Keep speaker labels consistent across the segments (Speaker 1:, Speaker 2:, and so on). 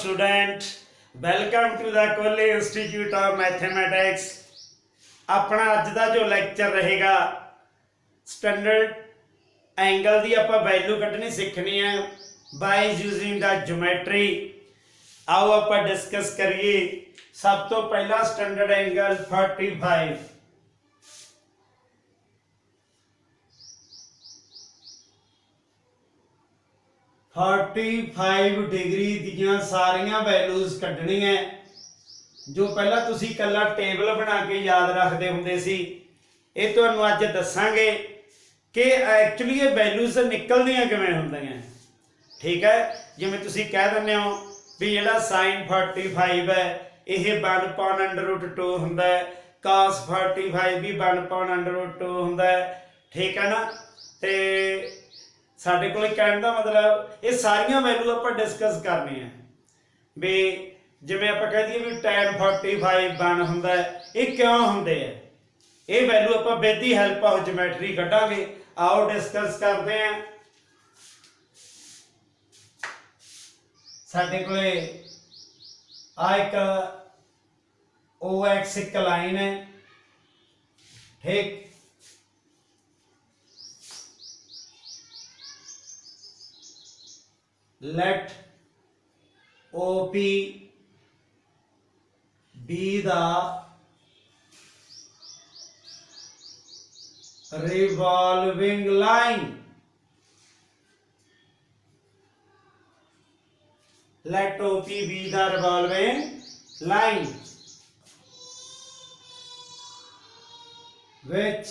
Speaker 1: Student, welcome to the Kohli institute of mathematics. अपना अज का जो लैक्चर रहेगा स्टैंडर्ड एंगल की आप वैल्यू कढ़नी सीखनी है बाय यूजिंग द ज्योमेट्री। आओ आप डिस्कस करिए। सब तो पहला स्टैंडर्ड एंगल 45 45 डिग्री दियां सारियां वैल्यूज कढ़नी है। जो पहला तुसी कल्ला टेबल बना के याद रखते होंदे सी, ये तुहानूं अज दसांगे कि एक्चुअली ये वैल्यूज निकलदियां किवें हुंदियां। ठीक है, जिवें तुसी कह दिंदे हो भी जिहड़ा sin 45 है यह 1/√2 हुंदा है, cos 45 भी 1/√2 हुंदा है। ठीक है ना। ते साडे कोल कहण दा मतलब ये सारियां वैल्यू आपां डिस्कस करनी है भी जिवें आपां कह दईए भी tan 45 1 हुंदा है, ये क्यों हुंदे है, ये वैल्यू आपां with the help of geometry कढांगे। आओ डिस्कस करते हैं। साडे कोले आ एक OX एक लाइन है। ठीक, let OP be the revolving line. Let OP be the revolving line which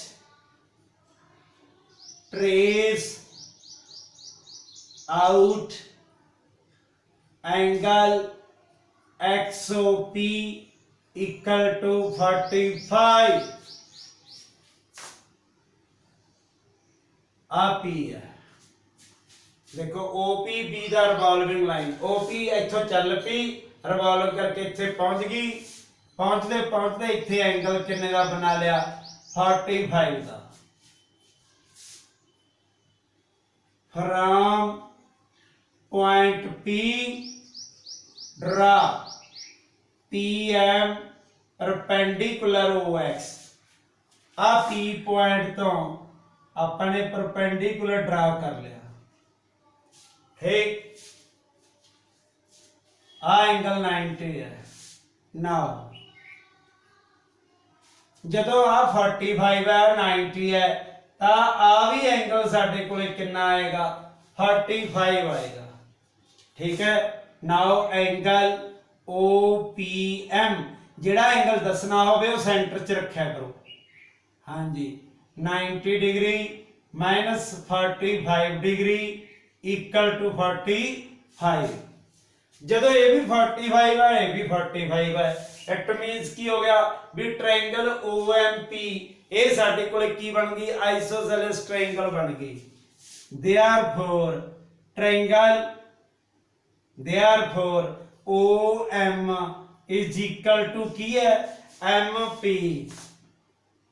Speaker 1: trace out angle XOP equal to 45 आप ही है। देखो OP B दा रिवॉल्विंग लाइन, OP इथों चल पी रिवॉल्व करके इत्थे पहुंच गई, पहुंचते पहुंचते इत्थे एंगल किन्ने दा बना लिया 45 दा। From point P draw PM perpendicular OX। आ P पॉइंट तो अपने परपेंडिकुलर ड्रा कर लिया। ठीक, आ एंगल 90 है। नाउ जदों आ 45 है 90 है तो आ भी एंगल साडे कोले कितना आएगा 45 आएगा। ठीक है। नाउ एंगल OPM जिहड़ा एंगल दसना होवे वो सेंटर च रखा करो। हाँ जी, 90 degree minus 45 degree equal to 45। जदों ये भी 45 है ये भी 45 है, इट मीन्स की हो गया भी ट्रायंगल OMP ये साडे कोले की बन गई आइसोसेलेस ट्रायंगल बन गई। Therefore triangle therefore OM is equal to की है MP।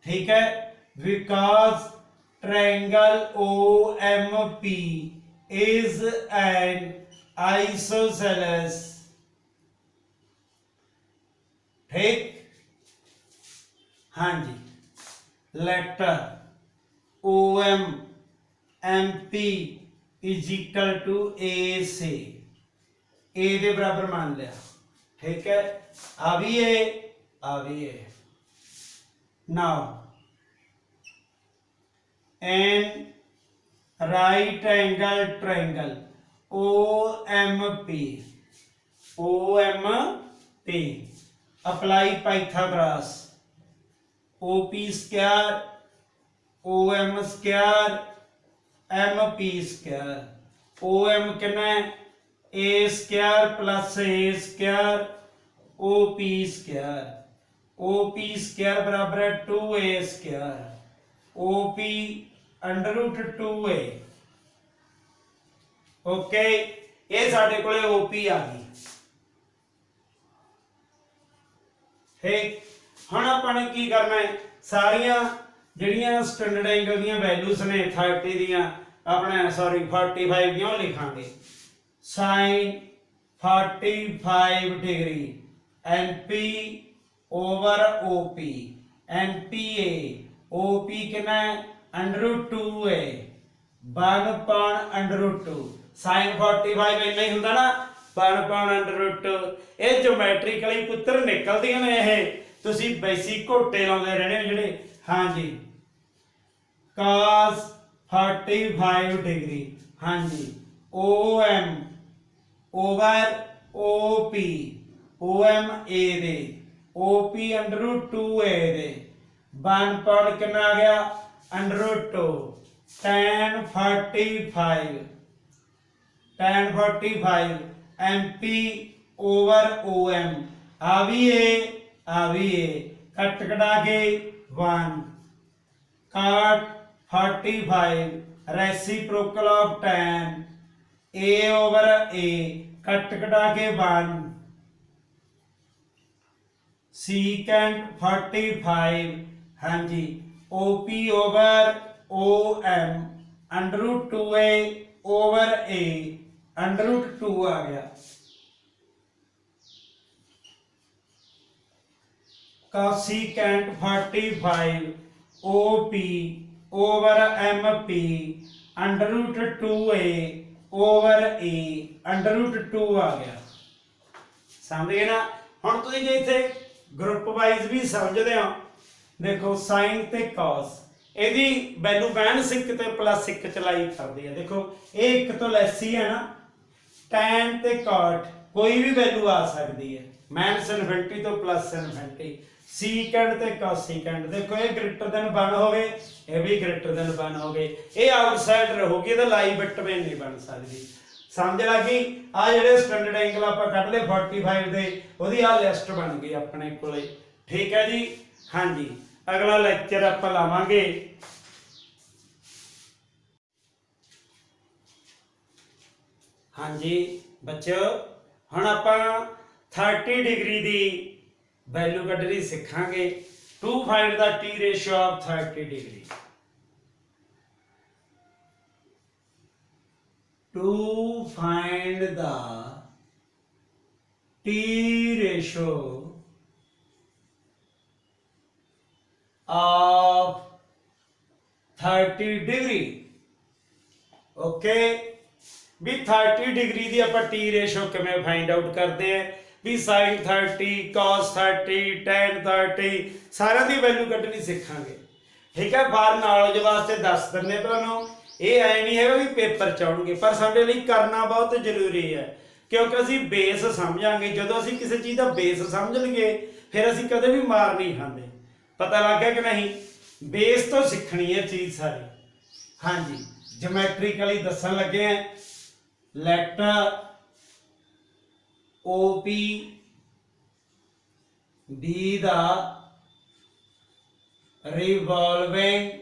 Speaker 1: ठीक है, because triangle OMP is an isosceles। ठीक, हाँ जी, let OMP is equal to AC, ए दे बराबर मान लिया। ठीक है, आ भी है। Now in right angle triangle OMP apply Pythagoras OP square OM square MP square. OM कितना है A square plus A square OP square बराबर है 2A square OP √2A। Okay, ये साडे कोले OP आ गई। ठीक, हुण आपां की करना है सारियां जिहड़ियां स्टैंडर्ड एंगल दी वैल्यूज ने 30 दी अपने 45 दी लिखांगे। sin 45 degree NP over OP NPA OP कितना है √2 है 1/√2 sin 45 इन्ना ही हुंदा ना 1/√2 ये ज्योमैट्रिकली पुੱਤਰ निकलदियां ने ये तुसी बेसिक घोटे लाउंदे रहने हो ਜਿਹੜੇ हाँ जी cos 45 डिग्री हाँ जी OM over OP OM A they OP √2 A दे 1 कितना आ गया √2 tan 45 MP ओवर OM आ भी ए कट कटा के 1 cot 45 reciprocal of tan A over A cut कटा के 1 secant 45 हाँ जी OP over OM √2A over A √2 आ गया cosecant 45 OP over MP √2A over A √2 आ गया समझ गए ना ਹੁਣ ਤੁਸੀਂ ਜੇ ਇੱਥੇ ਗਰੁੱਪ ਵਾਈਜ਼ ਵੀ ਸਮਝਦੇ ਹੋ ਦੇਖੋ sin ਤੇ cos ਇਹਦੀ ਵੈਲਿਊ -1 ਤੇ +1 ਚਲਾਈ ਕਰਦੀ ਹੈ ਦੇਖੋ ਇਹ 1 ਤੋਂ ਲੈਸ ਹੀ ਹੈ ਨਾ tan ਤੇ cot ਕੋਈ ਵੀ ਵੈਲਿਊ ਆ ਸਕਦੀ ਹੈ -∞ ਤੋਂ +∞ secant ਤੇ cosecant ਦੇਖੋ ਇਹ >1 ਹੋਵੇ ਇਹ ਵੀ >1 ਹੋਵੇ ਇਹ ਆਊਟਸਾਈਡ ਰਹੂਗੀ ਇਹਦਾ ਲਾਈ ਬਿਟ ਵੀ ਨਹੀਂ ਬਣ ਸਕਦੀ समझ लगी आ जेडे स्टैंडर्ड एंगल आप कट ले 45 दे ओदी आ लिस्ट बन गई अपने कोले ठीक है जी हाँ जी अगला लेक्चर आप लावांगे हाँ जी बच्चों हुण आप 30 डिग्री दी वैल्यू कढनी सिखांगे to find the T ratio of 30 degree to find the T ratio of 30 degree okay भी 30 डिग्री दी ਆਪਾਂ T रेशियो किवें फाइंड आउट करते हैं भी sin 30 cos 30 tan 30 सारा दी वैल्यू कढनी सिखांगे ठीक है बार नॉलेज वास्ते दस दिंने तुहानूं ਇਹ ਐ ਨਹੀਂ ਹੈਗਾ ਵੀ ਪੇਪਰ ਚ ਆਉਣਗੇ ਪਰ ਸਾਡੇ ਲਈ ਕਰਨਾ ਬਹੁਤ ਜ਼ਰੂਰੀ ਹੈ ਕਿਉਂਕਿ ਅਸੀਂ ਬੇਸ ਸਮਝਾਂਗੇ ਜਦੋਂ ਅਸੀਂ ਕਿਸੇ ਚੀਜ਼ ਦਾ ਬੇਸ ਸਮਝ ਲਈਏ ਫਿਰ ਅਸੀਂ ਕਦੇ ਵੀ ਮਾਰ ਨਹੀਂ ਖਾਂਦੇ ਪਤਾ ਲੱਗ ਗਿਆ ਕਿ ਨਹੀਂ ਬੇਸ ਤੋਂ ਸਿੱਖਣੀ ਹੈ ਚੀਜ਼ ਸਾਰੀ ਹਾਂਜੀ ਜਿਓਮੈਟ੍ਰਿਕਲੀ ਦੱਸਣ ਲੱਗੇ ਆ light OP be the revolving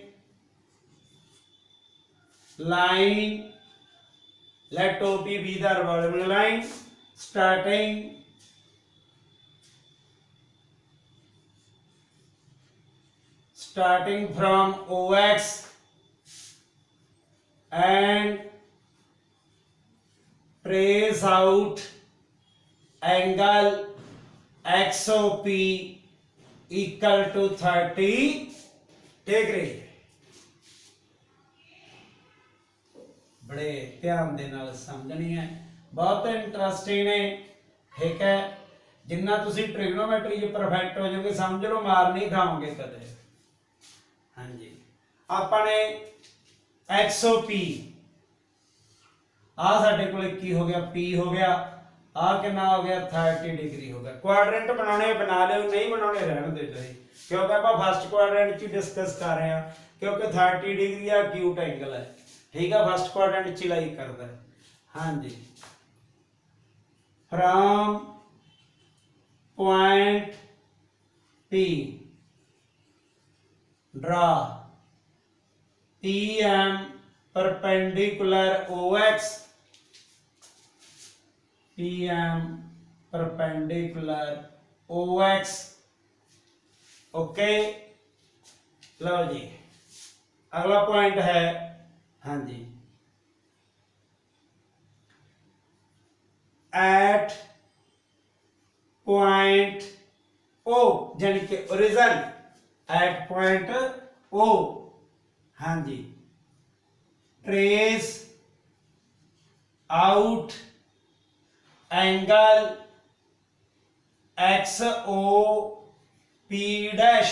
Speaker 1: line let OP be the revolving line starting from OX and trace out angle XOP equal to 30 degree बड़े ध्यान दे नाल समझनी है बहुत इंटरेस्टिंग है ठीक है जिन्ना तुसी ट्रिग्नोमेट्री च परफेक्ट हो जाओगे समझ लो मार नहीं खाओगे कदे हाँ जी अपने XOP आ साडे कोल की हो गया P हो गया आ कितना हो गया 30 डिग्री हो गया क्वाड्रेंट बनाने बना लो नहीं बनाने रहने दे तुसीं क्योंकि आप फर्स्ट क्वाड्रेंट च डिस्कस कर रहे हैं क्योंकि 30 डिग्री एक्यूट एंगल है ठीक है फर्स्ट क्वाड्रेंट चिलाई करता है हाँ जी from point P draw PM perpendicular OX PM perpendicular OX okay लो जी अगला पॉइंट है हाँ जी एट पॉइंट ओ यानी कि ओरिजिन एट पॉइंट ओ। हाँ जी, trace out angle X O P dash,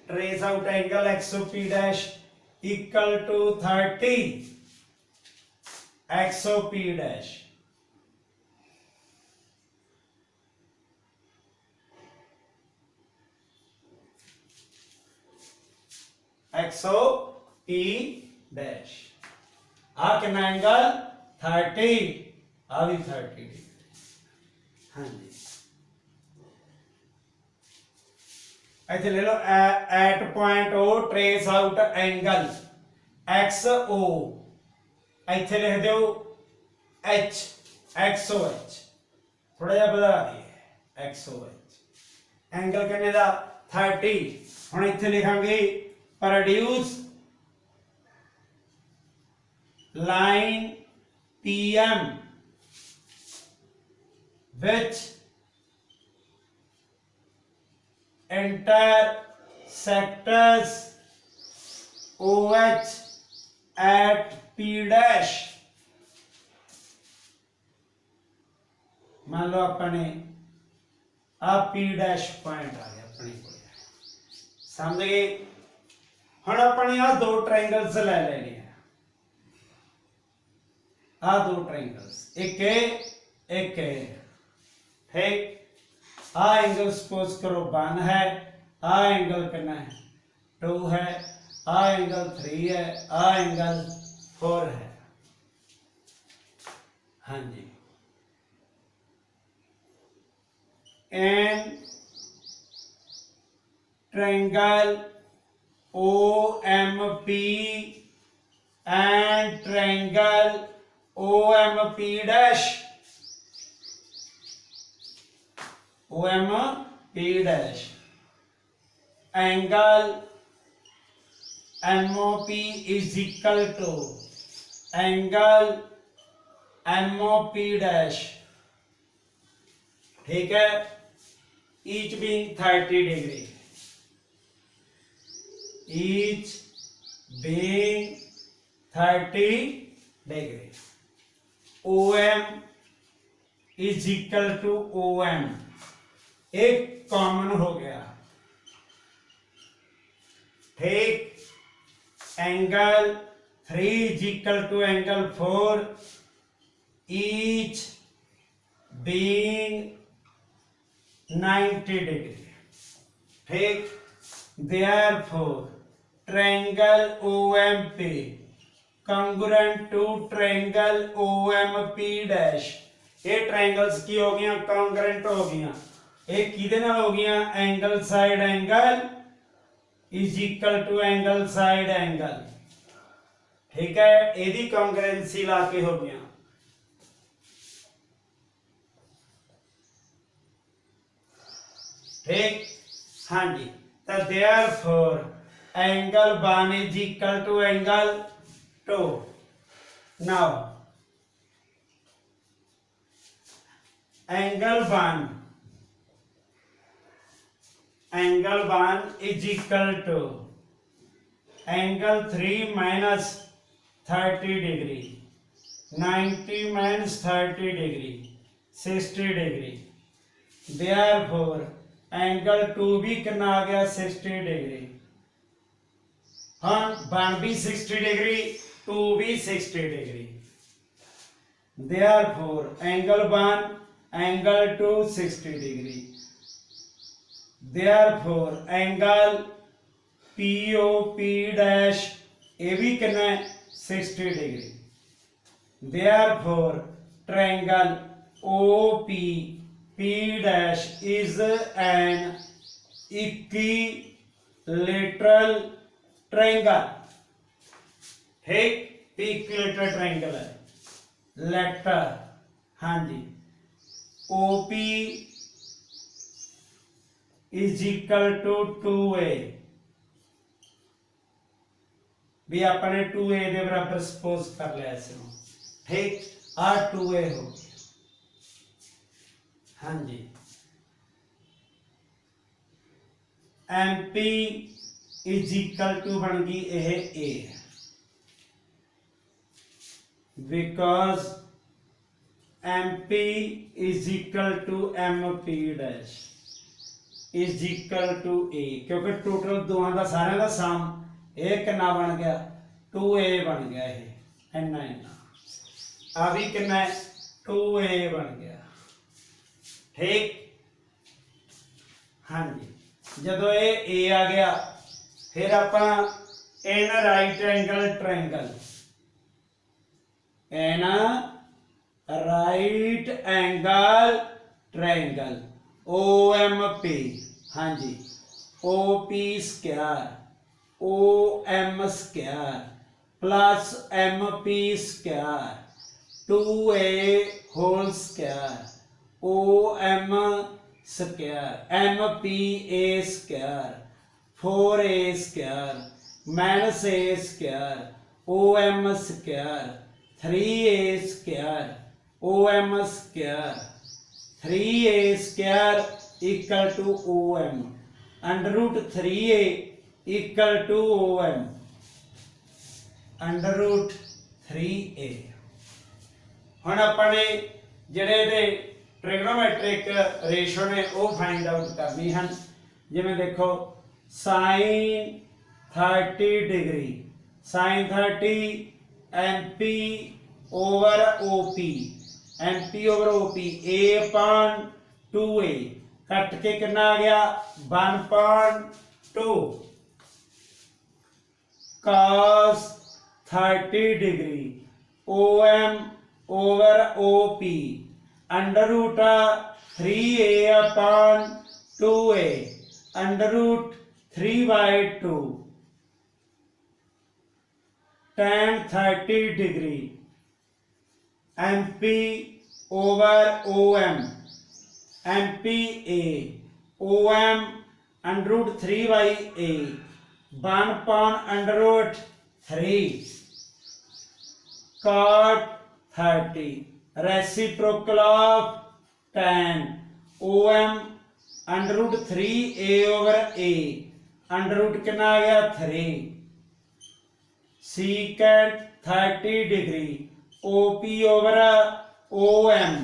Speaker 1: trace out angle X O P dash equal to 30 X O P dash. X O P dash आ कितना angle 30, आ भी 30 degree. हाँ जी, इथे ले लो at point O trace out angle X O, इथे लिख दो एच एक्स ओ एच, थोड़ा जिहा बदला दिए एक्स ओ एच, एंगल कितने दा 30। हुण इथे लिखांगे produce line PM which intersects OH at P dash। मान लो अपने आ P डैश पॉइंट आ गया अपने को, समझ गए। हुण अपने आ दो ट्रायंगल्स ले लेने हैं, आ दो ट्रायंगल्स, एक है ठीक। आ एंगल सपोज करो 1 है, आ एंगल कितना है 2 है, आ एंगल 3 है, आ एंगल 4 है। हाँ जी, and triangle OMP and triangle OMP dash, OMP dash angle MOP is equal to angle MOP dash, ठीक है, each being 30 degree, each being 30 degree। OM is equal to OM, एक कॉमन हो गया ठीक। Angle 3 is equal to angle 4, each being 90 degree ठीक। Therefore triangle OMP congruent to triangle OMP dash, ये triangles की हो गया कॉन्ग्रुएंट हो गया, ये किदे नाल हो गया angle side angle is equal to angle side angle, ठीक है, एदी कॉन्ग्रुएंसी लाके हो गया। ठीक, हाँ जी, तो therefore angle 1 is equal to angle 2। now angle 1 is equal to angle 3 minus 30 degree, 90 minus 30 degree 60 degree। therefore angle 2 भी कितना आ गया 60 डिग्री। हाँ 1 भी 60 डिग्री 2 भी 60 degree. therefore angle 1 angle 2 60 degree. therefore angle POP dash ये भी कितना 60 degree. therefore triangle OP P dash is an equilateral triangle, ठीक, equilateral triangle है, लेटर, हाँ जी, OP is equal to 2A, भी अपने 2A दे बराबर सपोज कर लिया इसमें, ठीक, आ 2A हो गया। हाँ जी, MP इज इक्वल टू बन गई यह A, because MP is equal to MP dash is equal to A, क्योंकि टोटल दोवां का सारे का सम ये कितना बन गया 2A बन गया, ये इन्ना इन्ना आ भी कितना 2A बन गया। ठीक, हाँ जी, जदों ये A आ गया फिर अपना in right angle triangle, in right angle triangle OMP, हाँ जी, OP square OM square plus MP square 2A whole square OM square MPA square 4A square minus A square OM square 3A square OM square 3A square equal to OM under root 3A equal to OM under root 3A। हुण अपने जिहड़े दे trigonometric ratio ने वो find out करनी हैं। जिवें देखो sine 30 degree, sine 30 MP over OP, MP over OP A upon 2A cut के कितना आ गया 1/2 cos 30 degree OM over OP under root 3A upon 2A under root 3/2 tan 30 degree MP over OM MPA OM under root 3/A 1/3 cot 30 reciprocal of tan OM under root 3A over A under root कितना आ गया 3 secant 30 degree OP over OM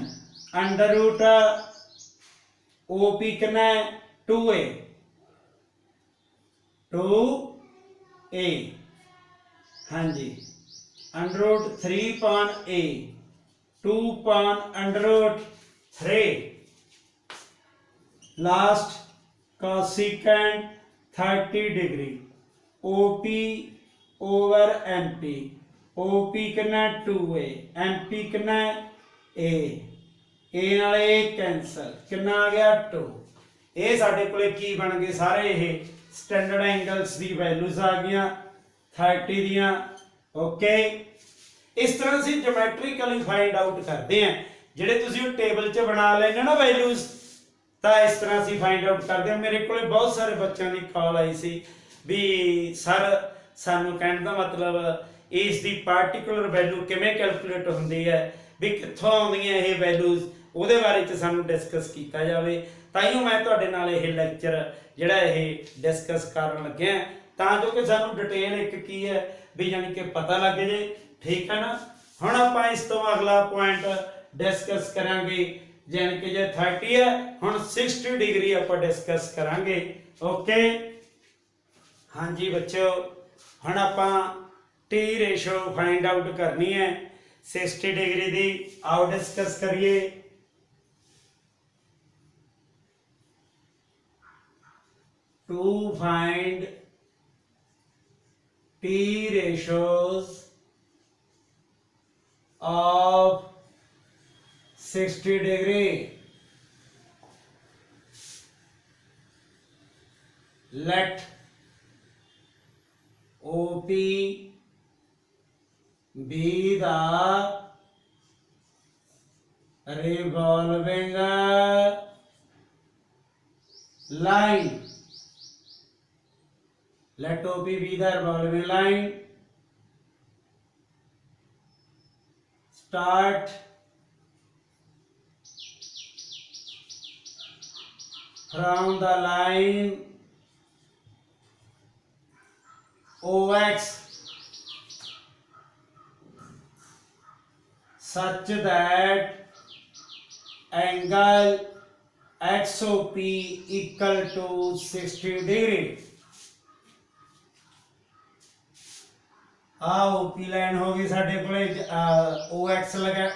Speaker 1: under root OP कितना 2A 2A, हाँ जी, under root 3/A 2/3 last cosecant 30 degree OP over MP OP कितना 2A MP कितना A नाल A cancel कितना आ गया 2। ये साडे कोले की बन गए सारे ये स्टैंडर्ड एंगल्स दी वैल्यूज आ गई 30 दियां। ओके, इस तरह से ज्योमेट्रिकली फाइंड आउट करते हैं ਜਿਹੜੇ ਤੁਸੀਂ ਉਹ ਟੇਬਲ 'ਚ ਬਣਾ ਲੈਣੇ ਨਾ ਵੈਲਿਊਜ਼, ਤਾਂ ਇਸ ਤਰ੍ਹਾਂ ਅਸੀਂ ਫਾਈਂਡ ਆਊਟ ਕਰਦੇ ਹਾਂ। ਮੇਰੇ ਕੋਲੇ ਬਹੁਤ ਸਾਰੇ ਬੱਚਿਆਂ ਦੀ ਕਾਲ ਆਈ ਸੀ ਵੀ ਸਰ ਸਾਨੂੰ ਕਹਿਣ ਦਾ ਮਤਲਬ ਇਸ ਦੀ ਪਾਰਟਿਕੂਲਰ ਵੈਲਿਊ ਕਿਵੇਂ ਕੈਲਕੂਲੇਟ ਹੁੰਦੀ ਹੈ, ਵੀ ਕਿੱਥੋਂ ਆਉਂਦੀਆਂ ਇਹ ਵੈਲਿਊਜ਼, ਉਹਦੇ ਬਾਰੇ 'ਚ ਸਾਨੂੰ ਡਿਸਕਸ ਕੀਤਾ ਜਾਵੇ। ਤਾਈਓ ਮੈਂ ਤੁਹਾਡੇ ਨਾਲ ਇਹ ਲੈਕਚਰ ਜਿਹੜਾ ਇਹ ਡਿਸਕਸ ਕਰਨ ਲੱਗਿਆ, ਤਾਂ ਜੋ ਕਿ ਸਾਨੂੰ ਡਿਟੇਲ ਇੱਕ ਕੀ ਹੈ ਵੀ ਯਾਨੀ ਕਿ ਪਤਾ ਲੱਗ ਜੇ। ਠੀਕ ਹੈ ਨਾ। ਹੁਣ ਆਪਾਂ ਇਸ ਤੋਂ ਅਗਲਾ ਪੁਆਇੰਟ डिस्कस करांगे, यानी कि जे 30 है हुण 60 डिग्री आप डिस्कस करांगे। ओके, हाँ जी बच्चों, हुण आपां टी रेशो फाइंड आउट करनी है 60 डिग्री दी। आओ डिस्कस करिए। To find T ratios of 60 degree, let OP be the revolving line, let OP be the revolving line, start from the line OX such that angle XOP equal to 60 degree। OP line होगी साढ़े कोले, OX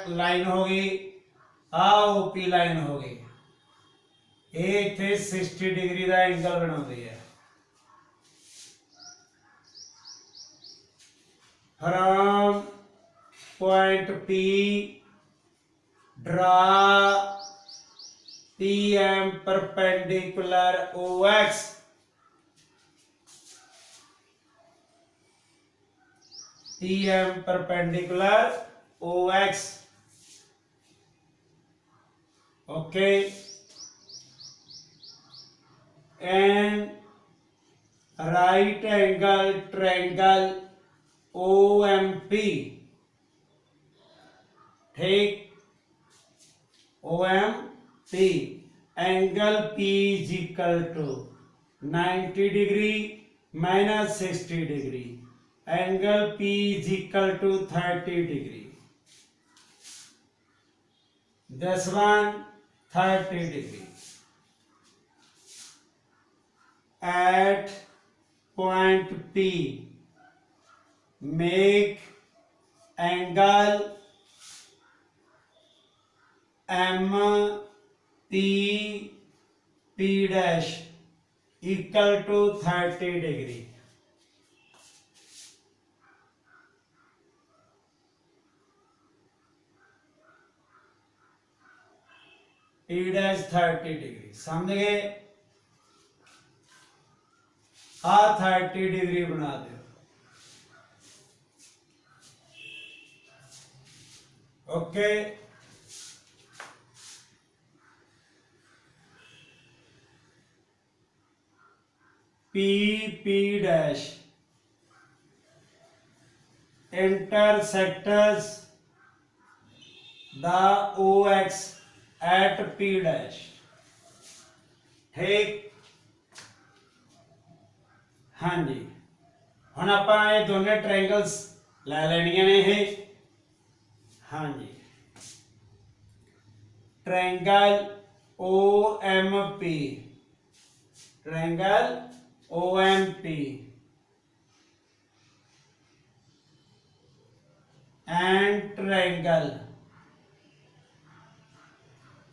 Speaker 1: line होगी, OP line होगी, ये इत्थे 60 degree का angle बनाती है। From point P draw PM perpendicular OX PM perpendicular OX। okay, and right angle triangle OMP, ठीक, OMP angle P is equal to 90 degree minus 60 degree, angle P is equal to 30 degree, this one 30 degree। At point P make angle MP P dash equal to 30 degree। P dash 30 degree, समझ गए? 30 degree बना दो। Okay, P dash intersects the OX at P dash, ठीक। हाँ जी, हम आप दोनों triangles लै लेनिया ने ये। हाँ जी, triangle OMP, triangle OMP and triangle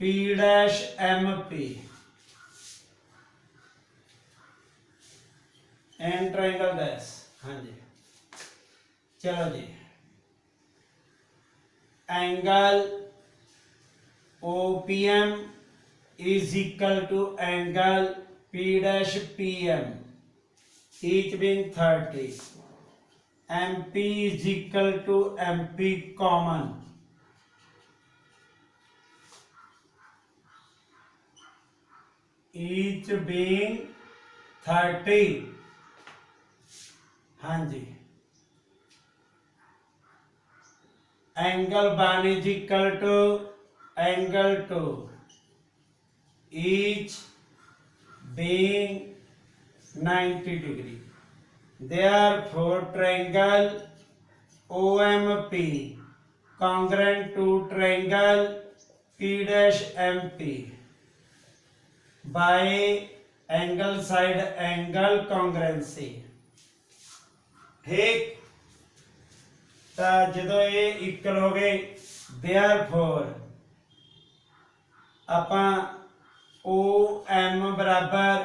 Speaker 1: P dash MP and triangle dash। हाँ जी, चलो जी, angle OPM is equal to angle P dash PM, each being 30, MP is equal to MP common, each being 30। हाँ जी, angle 1 is equal to angle 2, each being 90 degree। Therefore triangle OMP congruent to triangle P dash MP by angle side angle congruency, ठीक। तो जो ये equal हो गए, therefore ਆਪਾਂ OM बराबर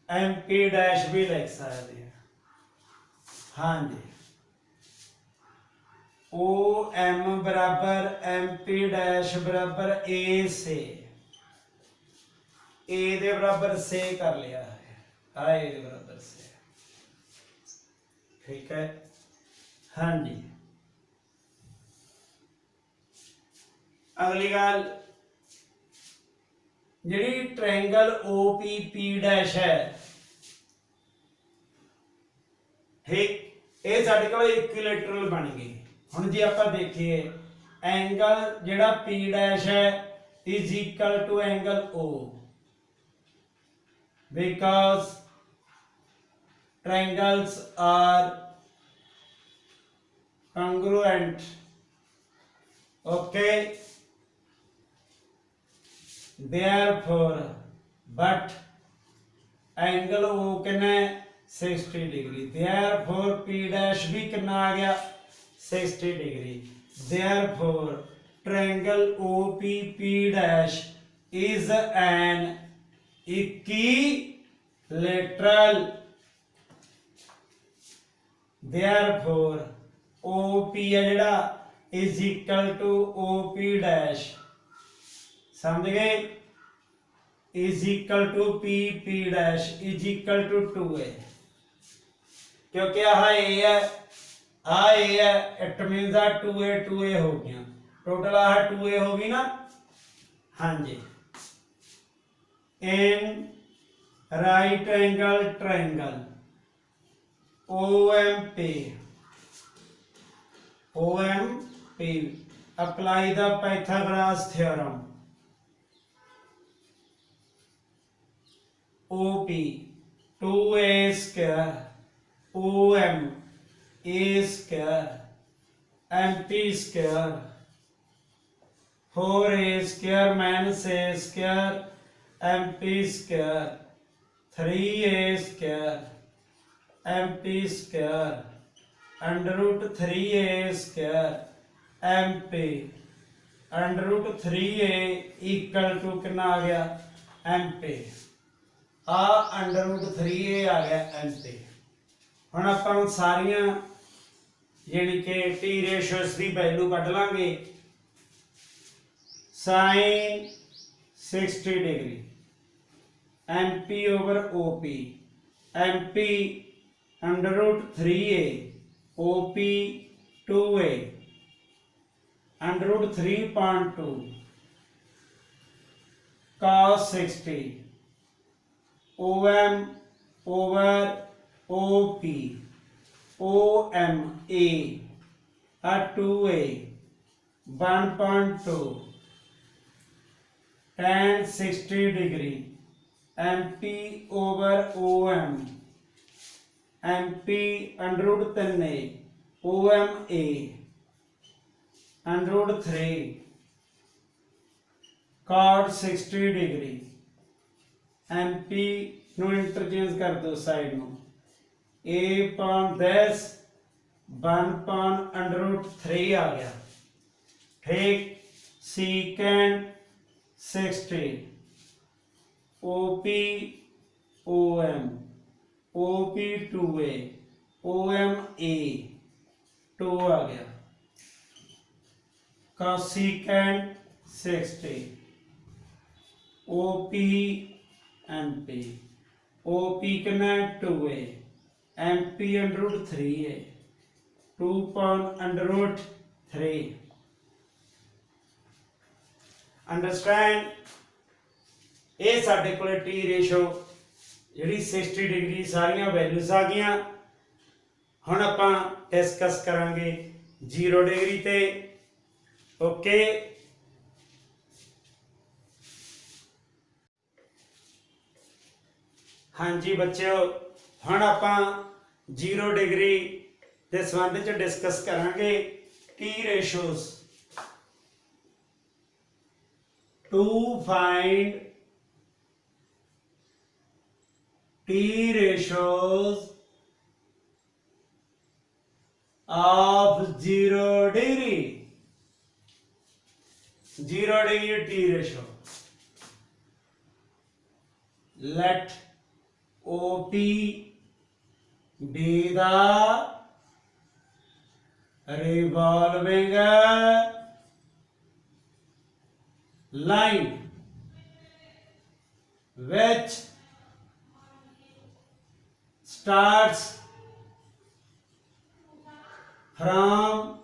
Speaker 1: MP dash भी लिख सकते हैं। हाँ जी, OM बराबर MP डैश बराबर A से, A दे बराबर से कर लिया है, A दे बराबर से, ठीक है। हाँ जी, अगली गल जी ट्रायंगल OPP डैश है, ठीक, ये साडे कोल इक्विलैटरल बन गई। हुण जी आपां देखिए एंगल जिहड़ा P डैश है is equal to angle O, because triangles are congruent. Okay, therefore but angle O कितना है 60 डिग्री, therefore P डैश भी कितना आ गया 60 degree, therefore triangle OPP dash is an equilateral, therefore OP है जेड़ा is equal to OP dash, समझ गए, is equal to PP dash is equal to 2A, क्योंकि आह A है आ A है, इट मीन्स आ 2A हो गया, टोटल आह 2A होगी ना। हाँ जी, in right angle triangle OMP apply the Pythagoras theorem. OP 2A square OM A square MP square 4A square minus A square MP square 3A square MP square under root 3A square MP under root 3A equal to कितना आ गया MP, आ under root 3A आ गया MP। हम आप सारिया यानी कि टी रेशियोस की वैल्यू कट लांगे। Sine 60 degree MP over OP, MP under root 3A OP 2A under root 3.2 cos 60 OM over OP OMA at 2A 1.2 tan 60 degree MP over OM MP under root 3A OMA under root 3 cot 60 degree MP नो interchange कर दो side में, A पान 10 1 पान under root 3 आ गया, ठीक। सीकेंड 60 OP OM OP 2A OMA 2 आ गया, cosecant 60 OP MP OP कितना 2A MP under root 3A 2 पाउंड अंडर रूट 3। अंडरस्टैंड, ये साडे कोले टी रेशो जिहड़ी 60 डिग्री सारियां वैल्यूज आ गईयां। हुण आपां डिस्कस करांगे 0 डिग्री ते। ओके, हाँ जी बच्चों, हुण आपां 0 डिग्री के संबंध च डिस्कस करांगे T ratios. To find T ratios of 0 degree. 0 degree T ratio, let OP be the revolving line which starts from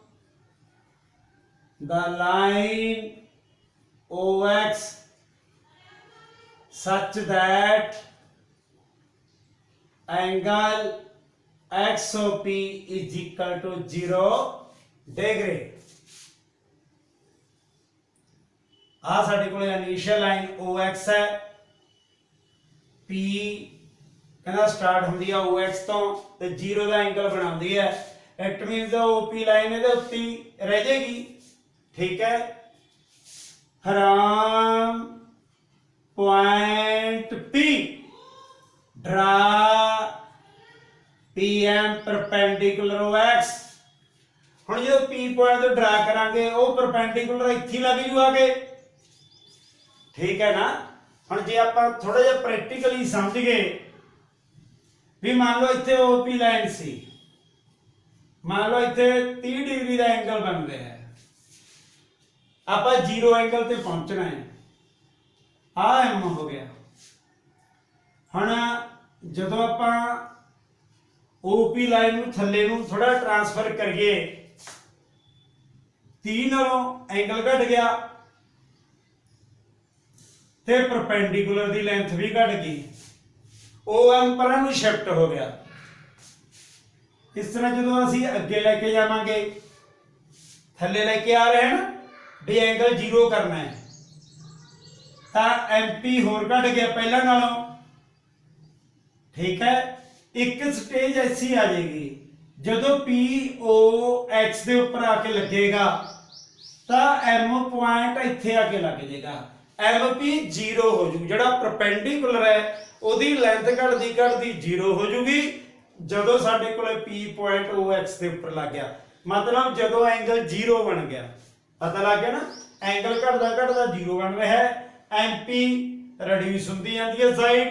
Speaker 1: the line OX such that angle XOP is equal to 0 degree। आ साडे कोले initial line OX है, P कहना start होंदी है OX तो ते 0 का angle बनाती है। इट मीनस OP लाइन इहदे उत्ते रह जाएगी। ठीक है, from point P draw PM perpendicular OX। हुण जो P पॉइंट तो ड्रा करांगे वो परपेंडिकुलर इत्थे ही लग जू आके। ठीक है ना। हुण जे आपां थोड़ा जिहा प्रैक्टिकली समझ गए भी मान लो इत्थे OP लाइन सी, मान लो इत्थे 30 डिग्री का एंगल बन रहा है, आपां 0 एंगल ते पहुंचना है, आ M हो गया। हुण जदों आपां OP लाइन नूं थल्ले नूं थोड़ा ट्रांसफर करिए 30 नालों एंगल घट गया ते परपेंडिकुलर दी लेंथ भी घट गई, OM पर नूं शिफ्ट हो गया। इस तरह जो असीं अगे लेके जावांगे, थल्ले लेके आ रहे हैं ना भी एंगल 0 करना है, तो MP होर घट गया पहला नालों। ठीक है, एक स्टेज ऐसी आ जाएगी जदों POX के उपर आके लगेगा तो M पॉइंट इत्थे आके लग जाएगा, MP 0 हो जू, जिहड़ा परपेंडिकुलर है ਉਹਦੀ ਲੈਂਥ घटती घटती 0 हो जूगी ਜਦੋਂ ਸਾਡੇ ਕੋਲੇ P पॉइंट OX ਦੇ ਉੱਪਰ ਲੱਗ ਗਿਆ। मतलब ਜਦੋਂ एंगल 0 बन गया, पता लग गया ना, एंगल घटदा घटदा 0 बन रहा है, MP रिड्यूस ਹੁੰਦੀ ਜਾਂਦੀ है साइड,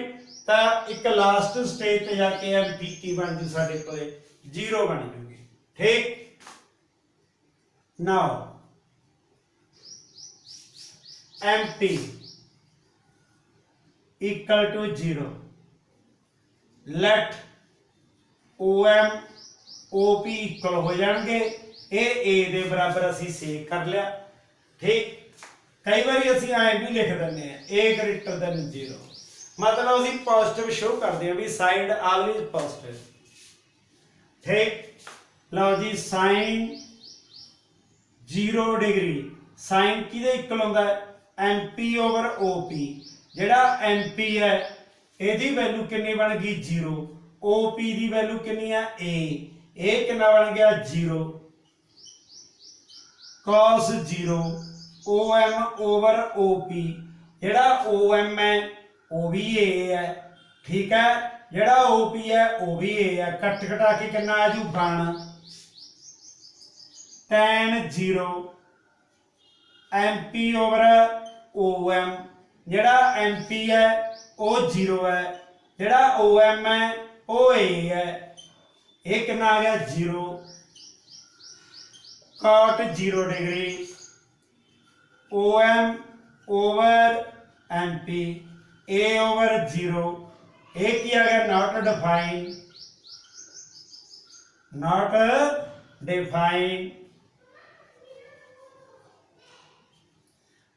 Speaker 1: तो एक लास्ट स्टेज ਤੇ जाके MP की बन जू ਸਾਡੇ ਕੋਲੇ 0 बन जूगी। ठीक, now MP equal to 0, let OM OP equal हो जाएंगे, ये A दे बराबर असी सेव कर लिया। ठीक, कई बार असी ऐ भी लिख देंगे A ग्रेटर देन 0, मतलब असी पॉजिटिव शो करते हैं भी साइड ऑलवेज पॉजिटिव। ठीक, लो जी साइन 0 डिग्री, साइन किहदे इक्वल होंदा है MP ओवर OP, जिहड़ा MP है ਇਹਦੀ वैल्यू कितनी बन गई 0, OP की वैल्यू कितनी है A कितना बन गया 0, cos 0 OM ओवर OP, जिहड़ा OM है वो भी A है। ठीक है, जिहड़ा OP है वो भी A है, कट कटा के कितना आ जू 1 tan 0 MP ओवर OM, जिहड़ा MP है वो 0 है, जिहड़ा OM है वो A है, ये कितना आ गया 0, cot 0 degree OM over MP, A over 0, ये की आ गया नॉट डिफाइन, नॉट डिफाइन।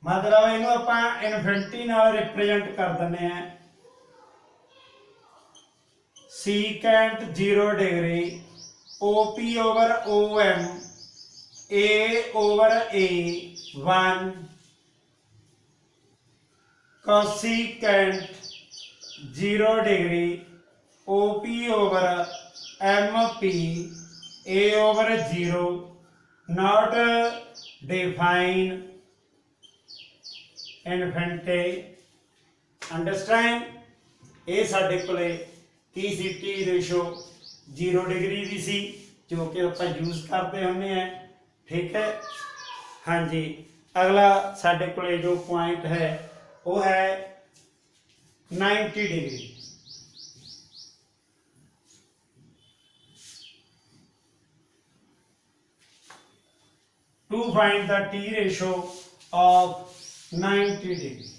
Speaker 1: मतलब इनू आपां इनफिनिटी नाल रिप्रेजेंट कर दिंदे हैं, secant 0 degree OP over OM A over A 1, cosecant 0 degree OP over MP A over 0, not define infinity. Understand, ये साडे कोले की सी T रेशो 0 डिग्री की सी, जो कि आपां यूज करते हुंदे हैं। ठीक है, हाँ जी, अगला साडे कोले जो पॉइंट है वो है 90 degree. To find the T ratio of 90 degree.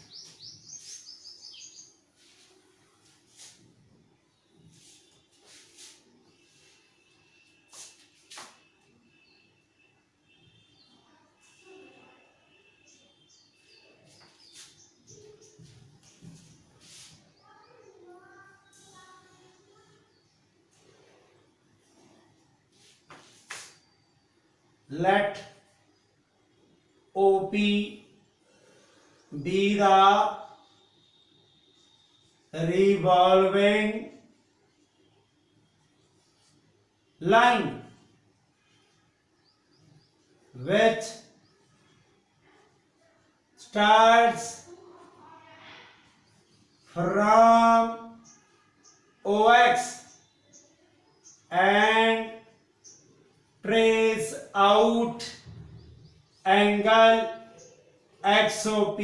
Speaker 1: Let OP be the revolving line which starts from OX and trace out angle XOP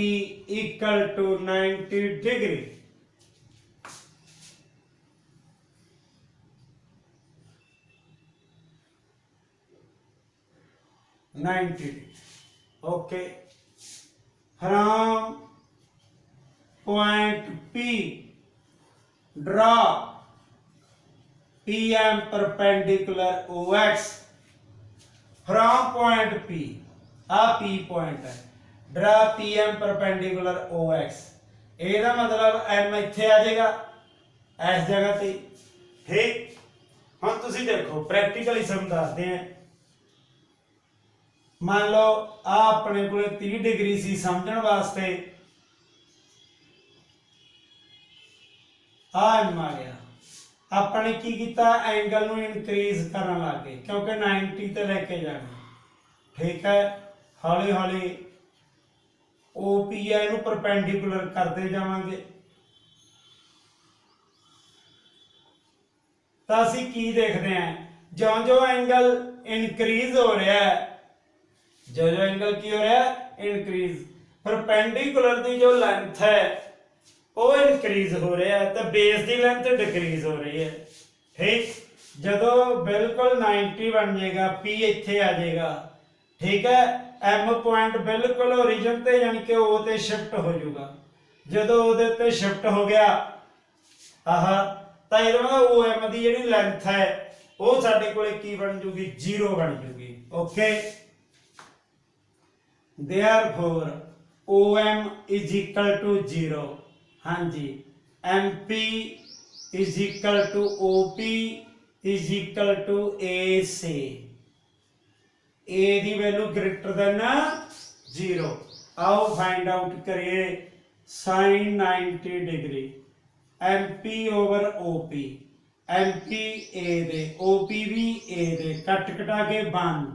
Speaker 1: equal to 90 degree. Okay. From point P, draw PM perpendicular OX. From point P, P point है, draw PM perpendicular OX. ਇਹਦਾ ਮਤਲਬ M ਇੱਥੇ ਆ ਜਾਏਗਾ ਇਸ ਜਗ੍ਹਾ ਤੇ। ਠੀਕ, ਹੁਣ ਤੁਸੀਂ ਦੇਖੋ ਪ੍ਰੈਕਟੀਕਲੀ ਸਮਝਾते हैं। मान लो आ अपने को 30 डिग्री सी समझण वास्ते आ गया, अपने की किया एंगल नूं इनक्रीज करन लग गए क्योंकि 90 ते लेके जाना। ठीक है, हौली हौली OP नूं परपेंडिकुलर करते जावांगे। तो असीं की देखते हैं, जो जो एंगल इनक्रीज हो रहा है, जो जो एंगल की हो रहा है इनक्रीज, परपेंडिकुलर की जो लेंथ है वो इनक्रीज हो रहा है तो बेस की लेंथ डिक्रीज हो रही है। ठीक, जो बिल्कुल 90 बन जाएगा P इत्थे आ जाएगा। ठीक है, M पॉइंट बिल्कुल ओरिजिन ते यानी कि O ते शिफ्ट हो जाऊगा। जो ओदे ते शिफ्ट हो गया आह तो ये OM की जी लेंथ है वो साडे कोले की बन जूगी, 0 बन जूगी। Okay, therefore OM is equal to 0। हाँ जी, MP is equal to OP is equal to AC। A की वैल्यू ग्रेटर देन 0। आओ फाइंड आउट करिए sin 90 degree MP over OP। MP A they, OP भी A दे, कट कटा के 1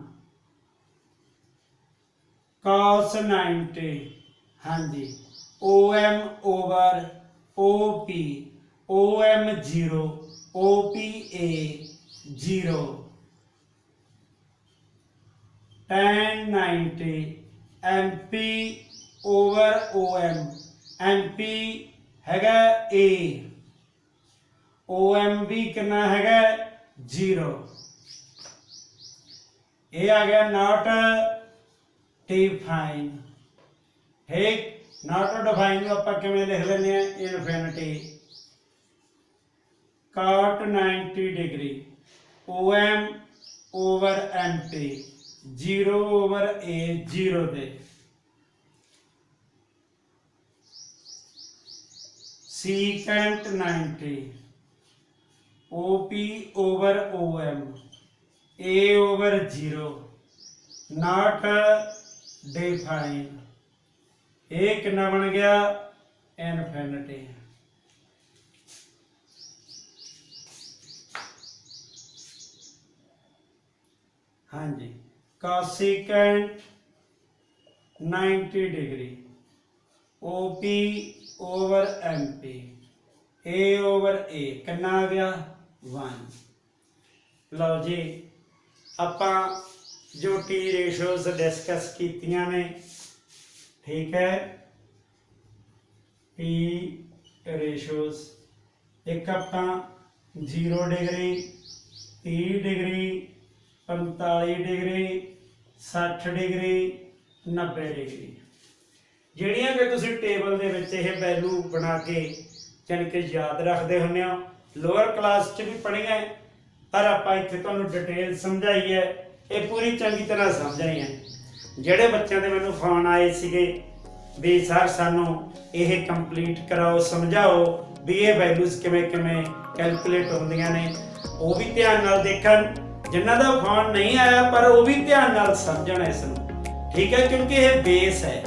Speaker 1: cos 90। हाँ जी, OM over OP, OM 0, OP A 0, tan 90 MP over OM, MP हैगा A, OM भी कितना हैगा 0। ये आ गया नॉट डिफाइन। ठीक, नॉट डिफाइन आप किवें लिख लेंगे, infinity cot 90 degree OM over MP 0 over A 0 they, secant 90 OP over OM A over 0 not define. एक कितना बन गया इनफिनिटी। हाँ जी, cosecant 90 degree OP over MP A over A कितना आ गया 1। लो जी, आपां जो टी रेशोज डिस्कस कीतियां ने। ठीक है, टी रेशोज एक आपां 0 degree 30 degree 45 degree 60 degree 90 degree ਜਿਹੜੀਆਂ ਕਿ ਤੁਸੀਂ ਟੇਬਲ ਦੇ ਵਿੱਚ ਇਹ ਵੈਲਿਊ ਬਣਾ ਕੇ ਜਾਨੀ ਕਿ ਯਾਦ ਰੱਖਦੇ ਹੁੰਦੇ ਹੋ। ਲੋਅਰ ਕਲਾਸ 'ਚ ਵੀ ਪੜ੍ਹੀਆਂ ਪਰ ਆਪਾਂ ਇੱਥੇ ਤੁਹਾਨੂੰ ਡਿਟੇਲ ਸਮਝਾਈ ਹੈ, ਇਹ ਪੂਰੀ ਚੰਗੀ ਤਰ੍ਹਾਂ ਸਮਝਣੀ ਹੈ। ਜਿਹੜੇ ਬੱਚਿਆਂ ਦੇ ਮੈਨੂੰ ਫੋਨ ਆਏ ਸੀਗੇ ਵੀ ਸਰ ਸਾਨੂੰ ਇਹ ਕੰਪਲੀਟ ਕਰਾਓ, ਸਮਝਾਓ ਵੀ ਇਹ ਵੈਲਿਊਜ਼ ਕਿਵੇਂ ਕਿਵੇਂ ਕੈਲਕੂਲੇਟ ਹੁੰਦੀਆਂ ਨੇ, ਉਹ ਵੀ ਧਿਆਨ ਨਾਲ ਦੇਖਣ। ਜਿਨ੍ਹਾਂ ਦਾ ਫੋਨ ਨਹੀਂ ਆਇਆ ਪਰ ਉਹ ਵੀ ਧਿਆਨ ਨਾਲ ਸਮਝਣ ਇਸ ਨੂੰ। ਠੀਕ ਹੈ, ਕਿਉਂਕਿ ਇਹ ਬੇਸ ਹੈ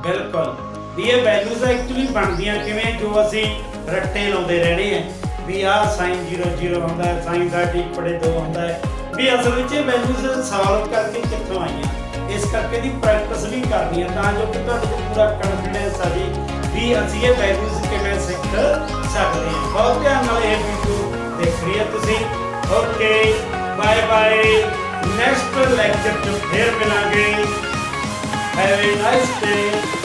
Speaker 1: ਬਿਲਕੁਲ ਵੀ ਇਹ ਵੈਲਿਊਜ਼ ਐਕਚੁਅਲੀ ਬਣਦੀਆਂ ਕਿਵੇਂ, ਜੋ ਅਸੀਂ ਰੱਟੇ ਲਾਉਂਦੇ ਰਹਿਣੇ ਆ ਵੀ ਆਹ ਸਾਈਨ 00 ਹੁੰਦਾ ਹੈ, ਸਾਈਨ ਸਾਡੀ ਪੜੇ 2 ਹੁੰਦਾ ਹੈ, ਵੀ ਅਸਲ ਵਿੱਚ ਇਹ ਵੈਲਿਊਜ਼ ਸੋਲਵ ਕਰਕੇ ਕਿੱਥੋਂ ਆਈਆਂ। ਇਸ ਕਰਕੇ ਦੀ ਪ੍ਰੈਕਟਿਸ ਵੀ ਕਰਨੀ ਹੈ ਤਾਂ ਜੋ ਕਿ ਤੁਹਾਡੇ ਕੋਲ ਪੂਰਾ ਕੌਨਫੀਡੈਂਸ ਆ ਜੀ ਵੀ ਅਸੀਂ ਇਹ ਵੈਲਿਊਜ਼ ਕਿਵੇਂ ਸਿੱਖ ਸਕਦੇ ਹਾਂ। ਬਹੁਤ ਧਿਆਨ ਨਾਲ ਇਹ ਵੀਡੀਓ ਦੇਖ ਰਹੀ ਹੈ ਤੁਸੀਂ। Okay, bye bye, next lecture 'ਚ ਫੇਰ ਮਿਲਾਂਗੇ। Have a nice day.